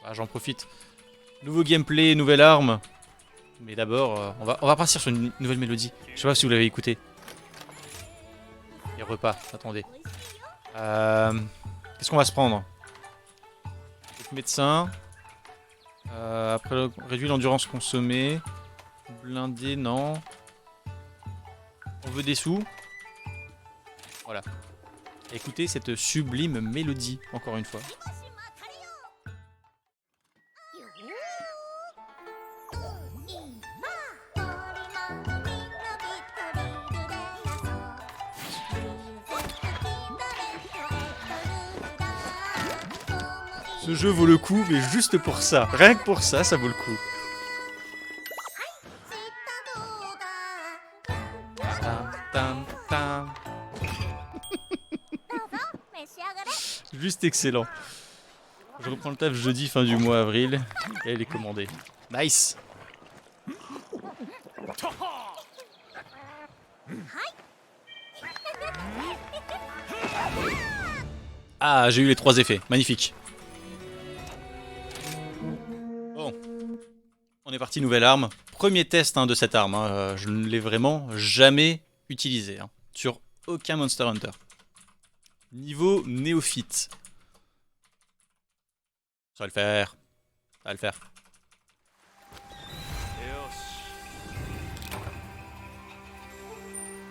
Ah, j'en profite. Nouveau gameplay, nouvelle arme. Mais d'abord, on va partir sur une nouvelle mélodie. Je sais pas si vous l'avez écouté. Et repas, attendez. Qu'est-ce qu'on va se prendre? Donc, médecin. Après, réduit l'endurance consommée. Blindé, non. On veut des sous. Voilà. Écoutez cette sublime mélodie, encore une fois. Ce jeu vaut le coup, mais juste pour ça. Rien que pour ça, ça vaut le coup. Tam, tam, tam. Juste excellent. Je reprends le taf jeudi fin du mois avril. Et elle est commandée. Nice. Ah, j'ai eu les 3 effets. Magnifique. Bon. On est parti, nouvelle arme. Premier test de cette arme. Je ne l'ai vraiment jamais utilisée. Sur aucun Monster Hunter. Niveau néophyte. Ça va le faire. Ça va le faire.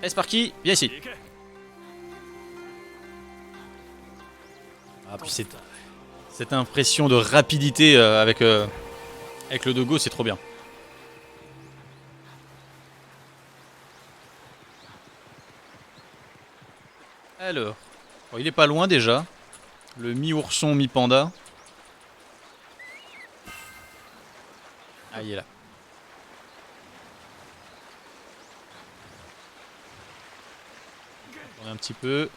Eh, Sparky, viens ici. Ah, puis cette impression de rapidité avec le dogo, c'est trop bien. Alors, bon, il est pas loin déjà. Le mi-ourson, mi-panda. Ah, il est là. On a un petit peu.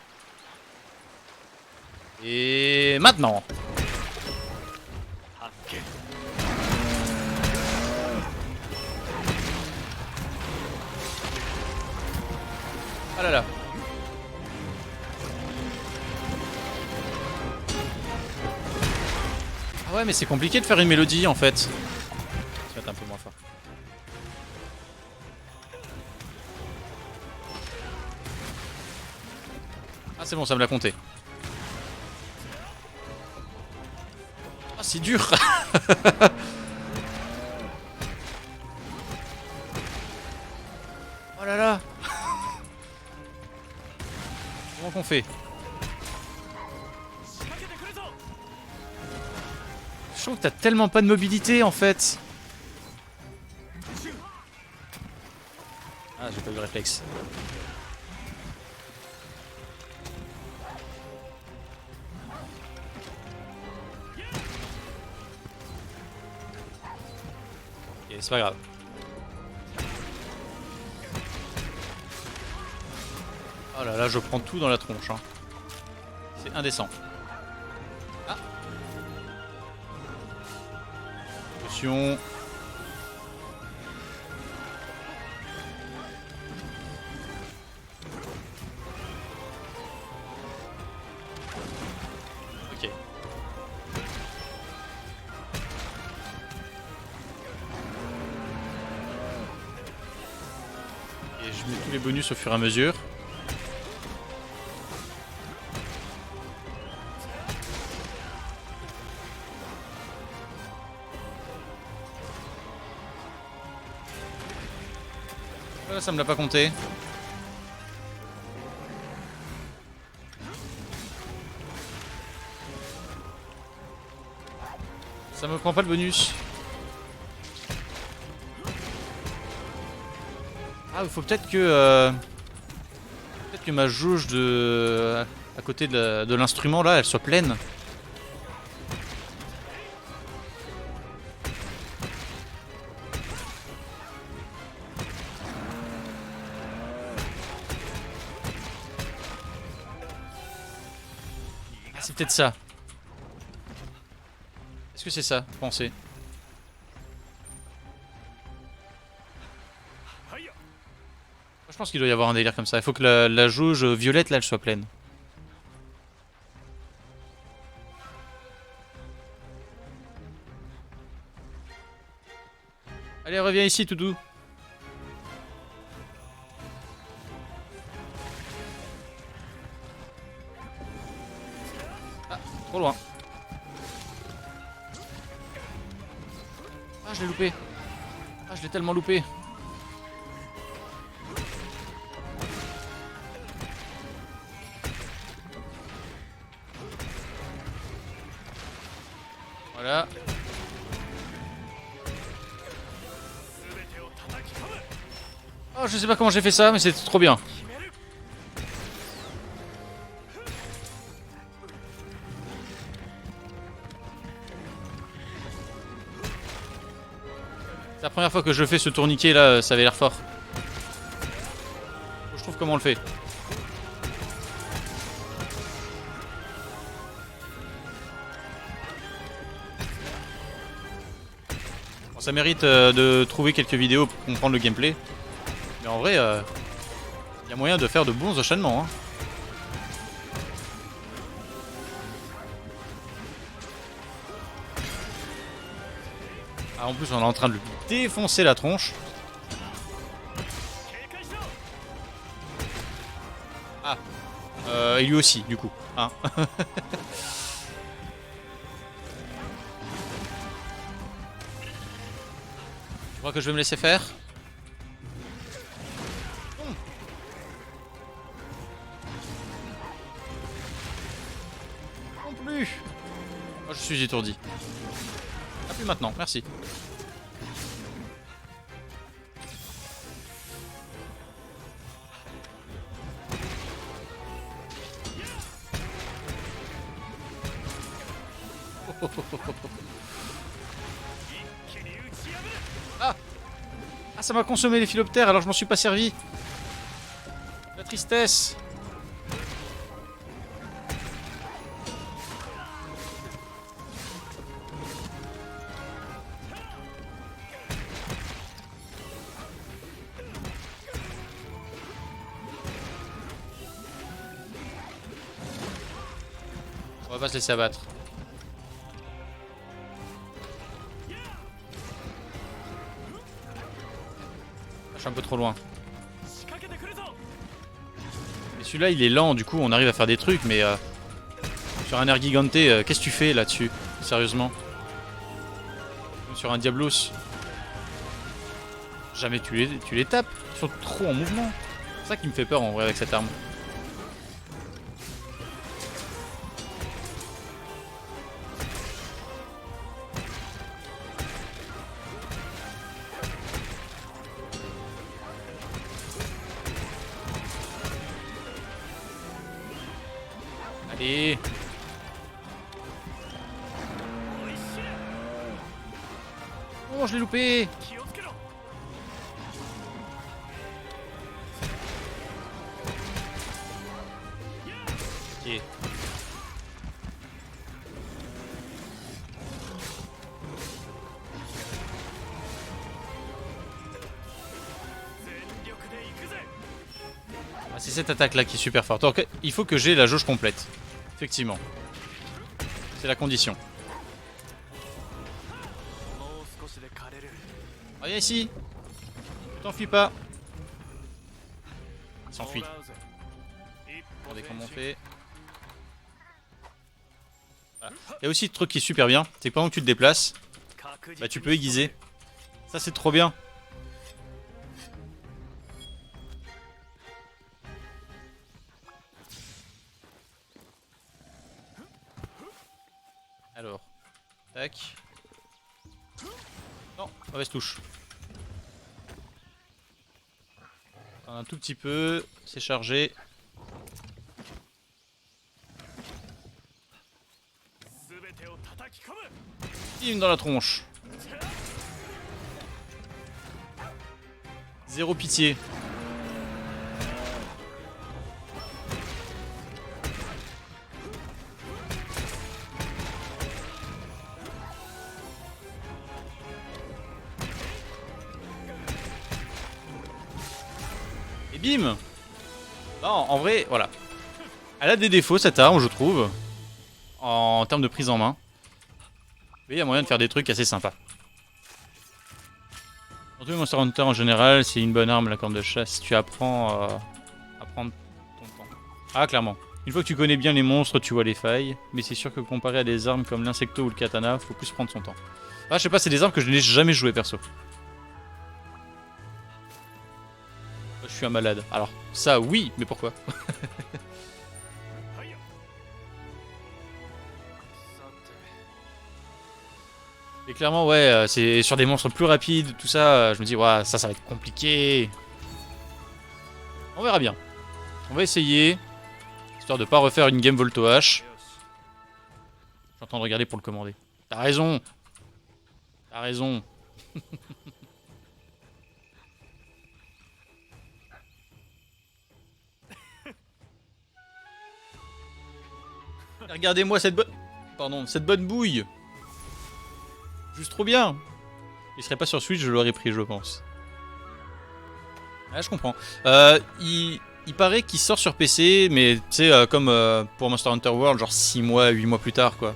Et maintenant. Ah là là. Ah ouais, mais c'est compliqué de faire une mélodie en fait. Ça va être un peu moins fort. Ah c'est bon, ça me l'a compté. Ah c'est dur. Oh là là. Comment qu'on fait? Je trouve que t'as tellement pas de mobilité en fait. Ah, j'ai pas eu le réflexe. Ok, c'est pas grave. Oh là là, je prends tout dans la tronche. C'est indécent. Ah. Potion. Ok. Et je mets tous les bonus au fur et à mesure. Là, ça me l'a pas compté. Ça me prend pas le bonus. Ah, il faut peut-être que ma jauge de à côté de l'instrument là, elle soit pleine. Ah, c'est peut-être ça. Est-ce que c'est ça, pensez? Je pense qu'il doit y avoir un délire comme ça. Il faut que la jauge violette là, elle soit pleine. Allez, reviens ici, Toudou. Ah, trop loin. Ah, je l'ai loupé. Ah, je l'ai tellement loupé. Voilà. Oh, je sais pas comment j'ai fait ça, mais c'était trop bien. C'est la première fois que je fais ce tourniquet là, ça avait l'air fort. Je trouve comment on le fait. Bon, ça mérite de trouver quelques vidéos pour comprendre le gameplay. Mais en vrai, il y a moyen de faire de bons enchaînements. Hein. Ah, en plus, on est en train de lui défoncer la tronche. Ah, et lui aussi, du coup. Hein. Je crois que je vais me laisser faire. Non plus. Oh, je suis étourdi. Ah, plus maintenant, merci. Ah. Ah, ça m'a consommé les philoptères alors je m'en suis pas servi. La tristesse. On va pas se laisser abattre. Je suis un peu trop loin. Mais celui-là il est lent, du coup on arrive à faire des trucs, mais sur un Ergigante, qu'est-ce que tu fais là-dessus? Sérieusement? Sur un Diablos. Jamais tu les tapes. Ils sont trop en mouvement. C'est ça qui me fait peur en vrai avec cette arme. Allez. Oh, je l'ai loupé. Ok. Ah, c'est cette attaque là qui est super forte. Donc, il faut que j'ai la jauge complète. Effectivement. C'est la condition. Oh, viens ici. Ne t'enfuis pas. Il s'enfuit. Regardez comment on fait. Voilà. Il y a aussi le truc qui est super bien, c'est que pendant que tu te déplaces, bah, tu peux aiguiser. Ça c'est trop bien. Alors, tac. Non, mauvaise touche. Un tout petit peu, c'est chargé. Bim dans la tronche. Zéro pitié. Et bim. Non, en vrai, voilà. Elle a des défauts cette arme, je trouve. En termes de prise en main. Mais il y a moyen de faire des trucs assez sympas. Dans tous les Monster Hunter en général, c'est une bonne arme la corne de chasse. Tu apprends à prendre ton temps. Ah, clairement. Une fois que tu connais bien les monstres, tu vois les failles. Mais c'est sûr que comparé à des armes comme l'insecto ou le katana, faut plus prendre son temps. Ah, je sais pas, c'est des armes que je n'ai jamais joué perso. Je suis un malade. Alors, ça oui, mais pourquoi? Et clairement, ouais, c'est sur des monstres plus rapides, tout ça, je me dis, ouais, ça va être compliqué. On verra bien. On va essayer, histoire de pas refaire une game Volto H. Je suis en train de regarder pour le commander. T'as raison. T'as raison. Regardez-moi cette bonne... Pardon, cette bonne bouille. Juste trop bien. Il serait pas sur Switch, je l'aurais pris, je pense. Ah, je comprends. Il paraît qu'il sort sur PC, mais tu sais, comme pour Monster Hunter World, genre 6 mois, 8 mois plus tard, quoi.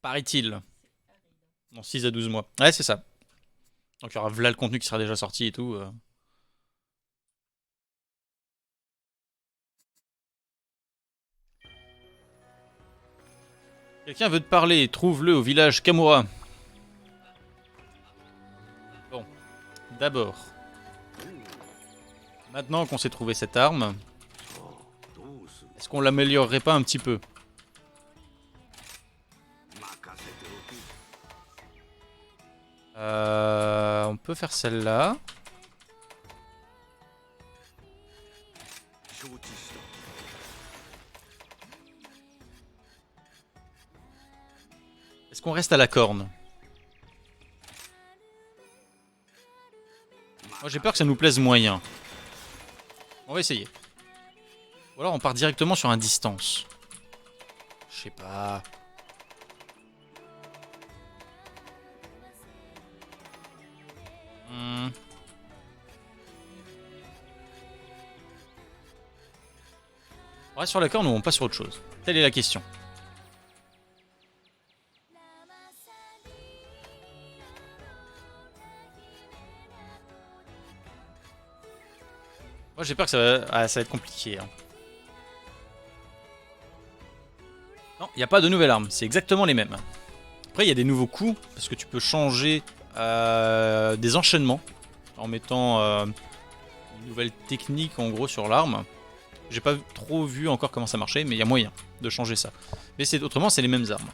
Paraît-il. Dans 6 à 12 mois. Ouais, c'est ça. Donc il y aura là le contenu qui sera déjà sorti et tout. Quelqu'un veut te parler, trouve-le au village Kamura. Bon, d'abord. Maintenant qu'on s'est trouvé cette arme, est-ce qu'on l'améliorerait pas un petit peu? On peut faire celle-là. Est-ce qu'on reste à la corne? Moi j'ai peur que ça nous plaise moyen. On va essayer. Ou alors on part directement sur un distance. Je sais pas. On reste sur la corne ou on passe sur autre chose? Telle est la question. Moi j'ai peur que ça va être compliqué. Hein. Non, il n'y a pas de nouvelle arme, c'est exactement les mêmes. Après il y a des nouveaux coups, parce que tu peux changer des enchaînements en mettant une nouvelle technique en gros sur l'arme. J'ai pas trop vu encore comment ça marchait, mais il y a moyen de changer ça. Mais autrement c'est les mêmes armes.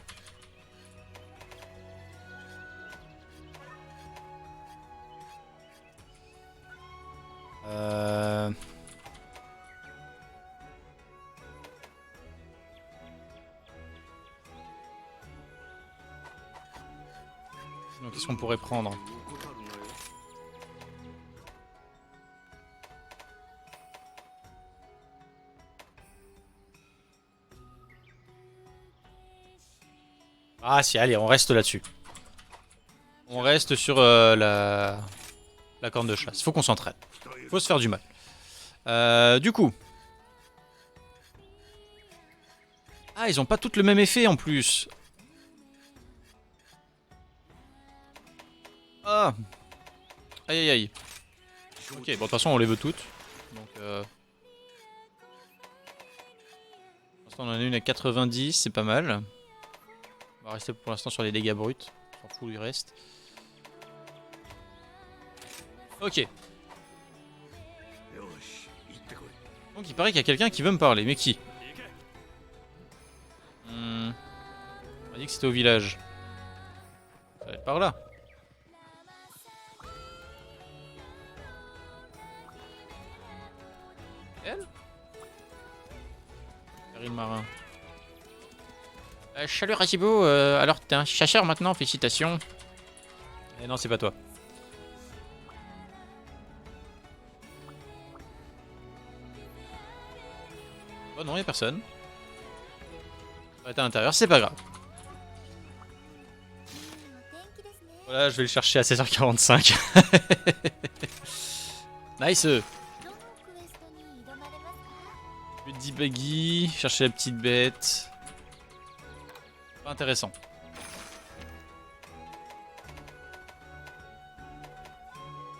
Sinon qu'est-ce qu'on pourrait prendre? Ah si, allez, on reste là-dessus. On reste sur la corne de chasse. Faut qu'on s'entraîne. Faut se faire du mal. Du coup. Ah, ils ont pas toutes le même effet en plus. Ah. Aïe aïe aïe. Ok, bon de toute façon on les veut toutes. Donc pour l'instant on en a une à 90, c'est pas mal. On va rester pour l'instant sur les dégâts bruts. On s'en fout du reste. Ok. Donc il paraît qu'il y a quelqu'un qui veut me parler, mais qui? On m'a dit que c'était au village. Ça va être par là. Elle? Perry le marin. Salut Racibo, alors t'es un chasseur maintenant, félicitations. Eh non, c'est pas toi. Oh non, y'a personne. On va être à l'intérieur, c'est pas grave. Voilà, je vais le chercher à 16h45. Nice. Petit buggy, chercher la petite bête. Pas intéressant.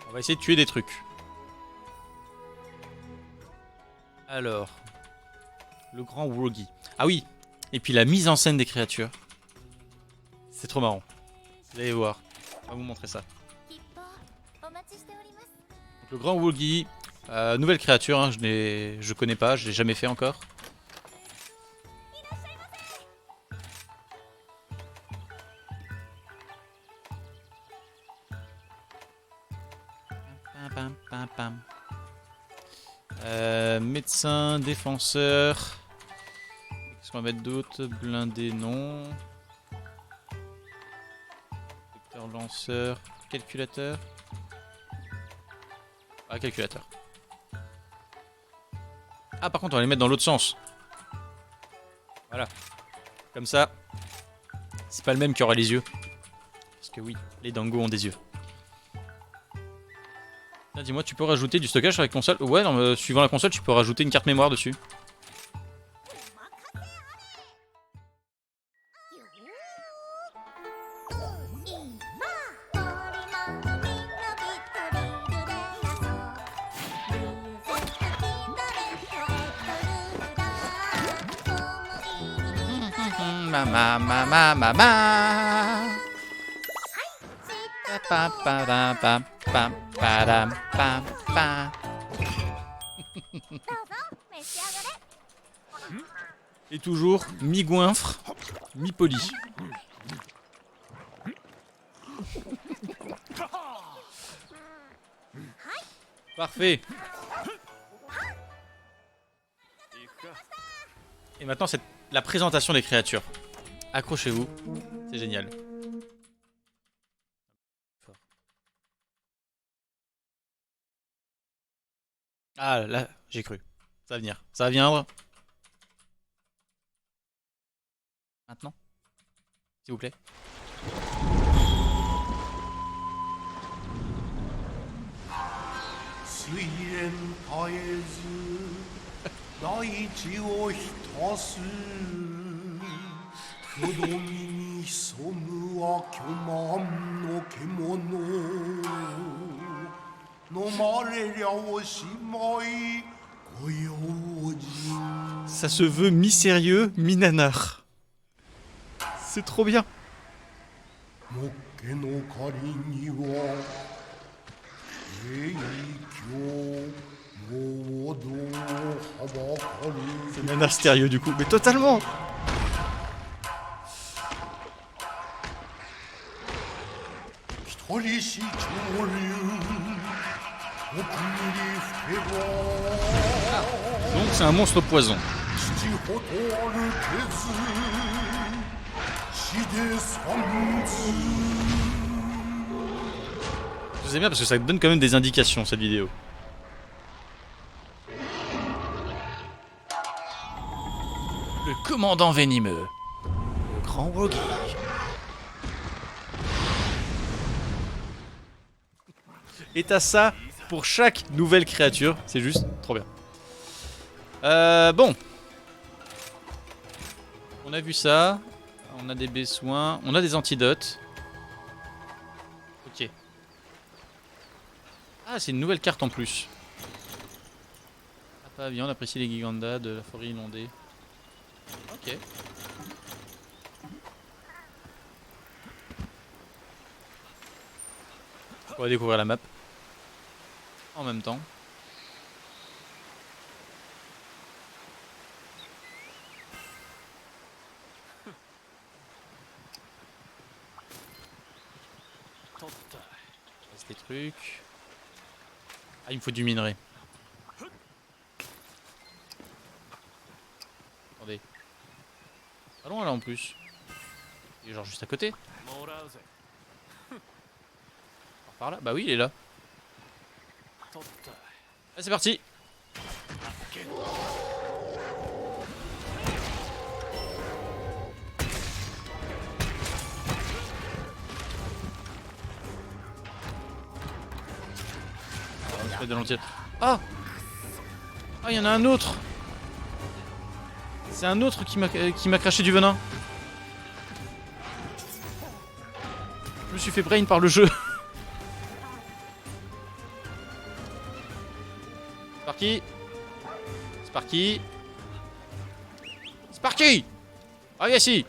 On va essayer de tuer des trucs. Alors. Le grand Wrogi. Ah oui. Et puis la mise en scène des créatures. C'est trop marrant. Vous allez voir. On va vous montrer ça. Donc, le grand Wrogi. Nouvelle créature. Hein, je connais pas. Je l'ai jamais fait encore. Médecin, défenseur. Qu'est-ce qu'on va mettre d'autre? Blindé, non. Vecteur, lanceur. Calculateur. Ah, calculateur. Ah, par contre, on va les mettre dans l'autre sens. Voilà. Comme ça. C'est pas le même qui aura les yeux. Parce que oui, les dingos ont des yeux. Dis-moi, tu peux rajouter du stockage sur la console? Ouais, non, suivant la console, tu peux rajouter une carte mémoire dessus. Et toujours mi-goinfre, mi-poli. Parfait. Et maintenant, c'est la présentation des créatures. Accrochez-vous, c'est génial. Ah là, j'ai cru. Ça va venir. Ça va viendre. Maintenant, s'il vous plaît. Ça se veut mi-sérieux, mi-nanar. C'est trop bien. C'est nanar sérieux du coup, mais totalement. Donc c'est un monstre poison. Je sais bien parce que ça donne quand même des indications cette vidéo. Le commandant venimeux. Le grand Wrogi. Et t'as ça pour chaque nouvelle créature. C'est juste trop bien. Bon. On a vu ça. On a des besoins. On a des antidotes. Ok. Ah, c'est une nouvelle carte en plus. Pas viande, apprécier les gigandas de la forêt inondée. Ok. On va découvrir la map. En même temps. Reste des trucs. Ah, il me faut du minerai. Attendez. Pas loin là en plus. Il est genre juste à côté. Par là? Bah oui, il est là. Ah, c'est parti. De l'entier. Ah! Ah, il y en a un autre! C'est un autre qui m'a craché du venin. Je me suis fait brain par le jeu. Sparky. Sparky. Sparky. Ah viens ici.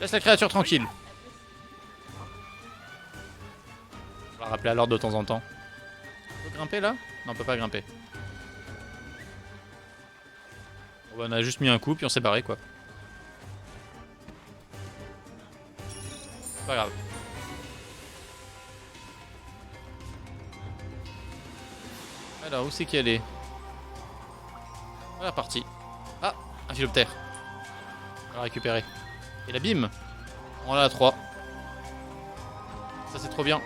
Laisse la créature tranquille. On va la rappeler à l'ordre de temps en temps. On peut grimper là? Non, on peut pas grimper. Bon, bah, on a juste mis un coup puis on s'est barré quoi. C'est pas grave. Alors, où c'est qu'elle est? Voilà, parti. Ah, un philoptère. On va récupérer. Et la bim. On en a 3. Ça, c'est trop bien.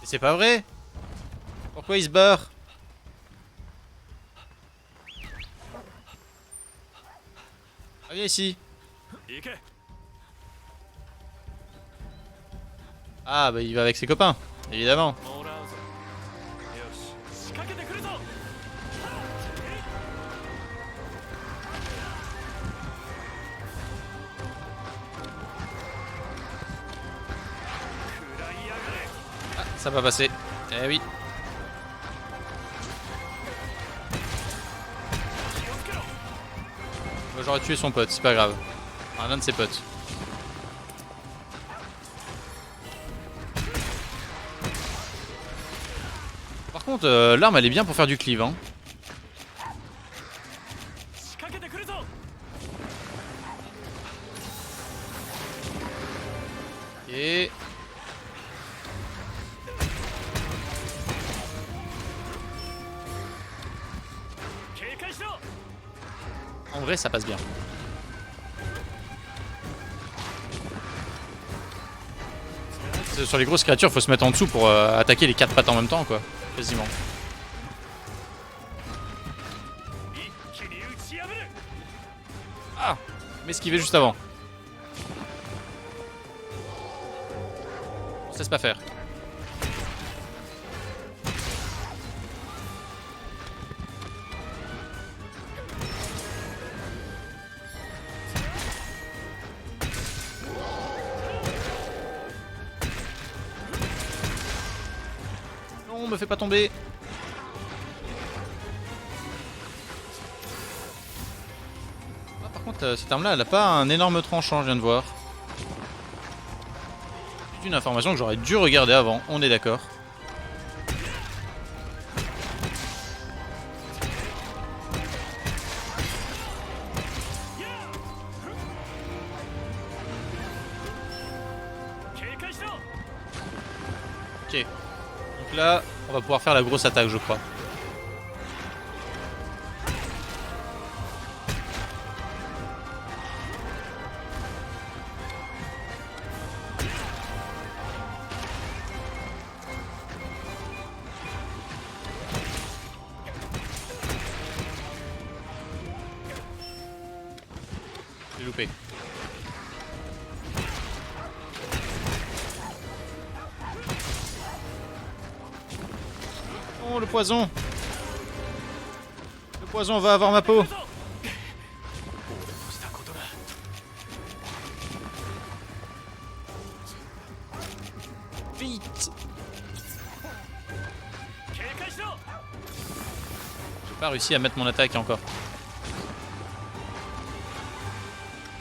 Mais c'est pas vrai. Pourquoi il se barre? Ah, viens ici. Ah bah il va avec ses copains, évidemment. Ah, ça va passer. Eh oui. Moi j'aurais tué son pote, c'est pas grave. Enfin, l'un de ses potes. Par contre, l'arme elle est bien pour faire du cleave. Hein. Et... en vrai, ça passe bien. Sur les grosses créatures, faut se mettre en dessous pour attaquer les 4 pattes en même temps, quoi. Quasiment. Ah, mais esquiver juste avant. On se laisse pas faire. Non, me fais pas tomber. Ah, par contre, cette arme-là, elle a pas un énorme tranchant, je viens de voir. C'est une information que j'aurais dû regarder avant, on est d'accord. Ok. Donc là, on va pouvoir faire la grosse attaque, je crois. J'ai loupé. Oh, le poison! Le poison va avoir ma peau! Vite! J'ai pas réussi à mettre mon attaque encore.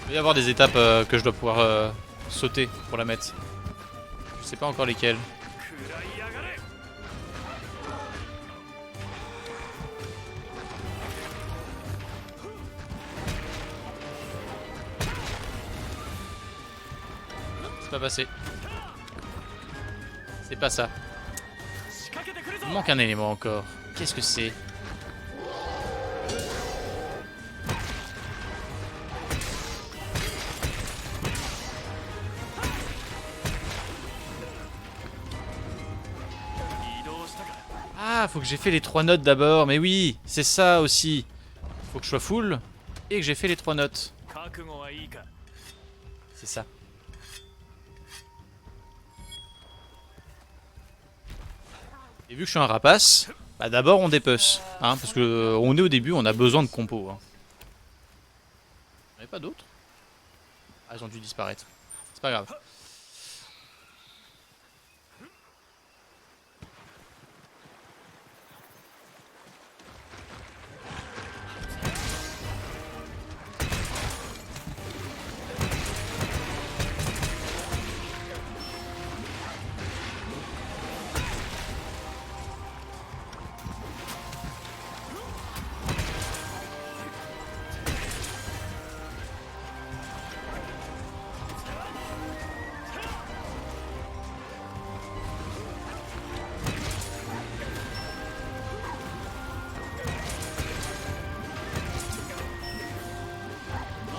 Il va y avoir des étapes que je dois pouvoir sauter pour la mettre. Je sais pas encore lesquelles. C'est pas passé. C'est pas ça. Il manque un élément encore. Qu'est-ce que c'est? Ah, faut que j'ai fait les 3 notes d'abord. Mais oui, c'est ça aussi. Faut que je sois full et que j'ai fait les 3 notes. C'est ça. Et vu que je suis un rapace, bah d'abord on dépece. Hein, parce que on est au début, on a besoin de compos. Hein. pas d'autres? Ah, ils ont dû disparaître. C'est pas grave.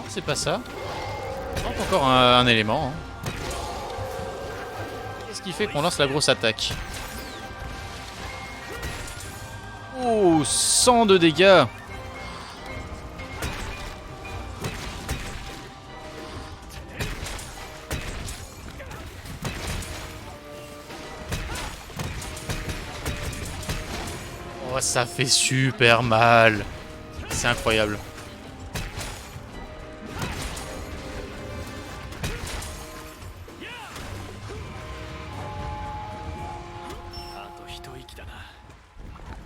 C'est pas ça. Il manque encore un élément. Hein. Qu'est-ce qui fait qu'on lance la grosse attaque? Oh, 100 de dégâts. Oh, ça fait super mal. C'est incroyable.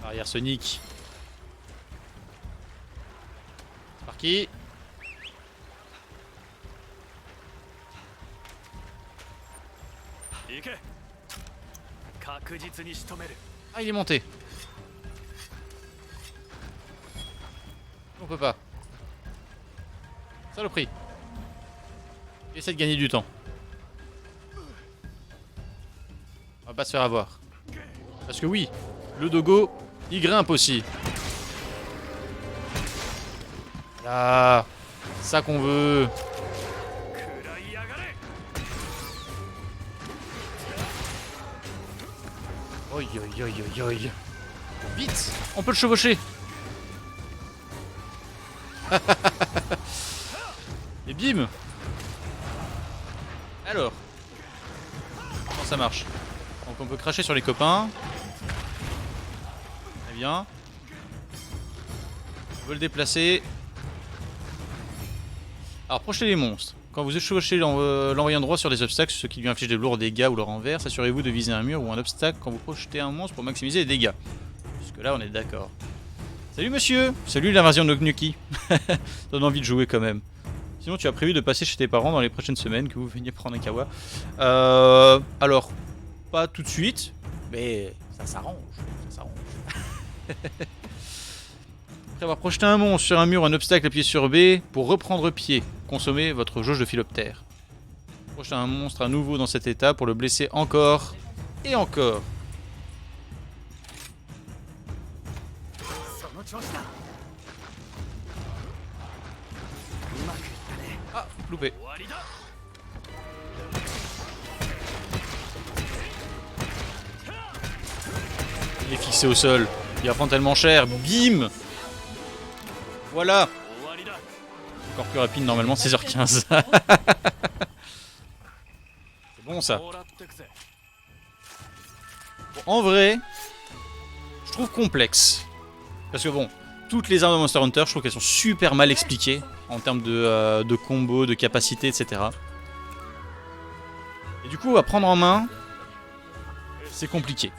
Arrière Sonic. Par qui? Ah, il est monté. On peut pas. Saloperie. Essaie de gagner du temps. On va pas se faire avoir. Parce que oui, le dogo, il grimpe aussi. Là, ça qu'on veut. Oi, oi, oi, oi, oi. Vite, on peut le chevaucher. Et bim. Alors, comment ça marche? Donc on peut cracher sur les copains. Très bien. On veut le déplacer. Alors projetez les monstres. Quand vous chevauchez l'envoyant droit sur des obstacles, ce qui lui inflige de lourds dégâts ou leur renverse, assurez-vous de viser un mur ou un obstacle quand vous projetez un monstre pour maximiser les dégâts. Jusque là on est d'accord. Salut monsieur. Salut l'invasion de Noknuki. Ça donne envie de jouer quand même. Sinon tu as prévu de passer chez tes parents dans les prochaines semaines, que vous veniez prendre un kawa. Alors, pas tout de suite, mais ça s'arrange. Ça s'arrange. Après avoir projeté un monstre sur un mur ou un obstacle appuyé sur B, pour reprendre pied, consommez votre jauge de philoptère. Projetez un monstre à nouveau dans cet état pour le blesser encore et encore. Ah, loupé. Il est fixé au sol. Il va prendre tellement cher. Bim. Voilà. Encore plus rapide normalement, 16h15. C'est bon ça. Bon, en vrai, je trouve complexe. Parce que bon, toutes les armes de Monster Hunter, je trouve qu'elles sont super mal expliquées. En termes de combos, de capacités, etc. Et du coup, à prendre en main, c'est compliqué.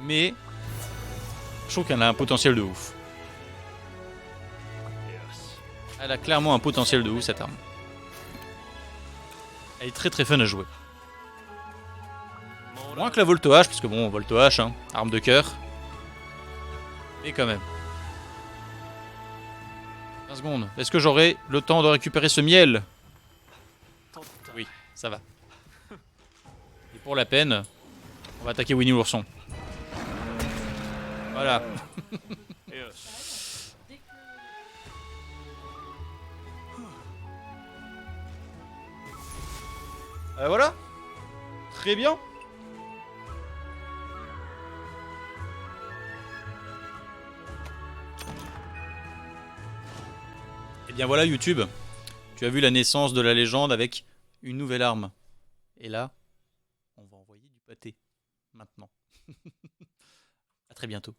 Mais je trouve qu'elle a un potentiel de ouf. Elle a clairement un potentiel de ouf cette arme. Elle est très très fun à jouer. Moins que la Volto H, parce que bon, Volto H, hein, arme de cœur. Mais quand même. 20 secondes. Est-ce que j'aurai le temps de récupérer ce miel? Oui, ça va. Et pour la peine, on va attaquer Winnie l'ourson. Voilà. Voilà. Très bien. Et bien voilà YouTube. Tu as vu la naissance de la légende avec une nouvelle arme. Et là, on va envoyer du pâté. Maintenant. À très bientôt.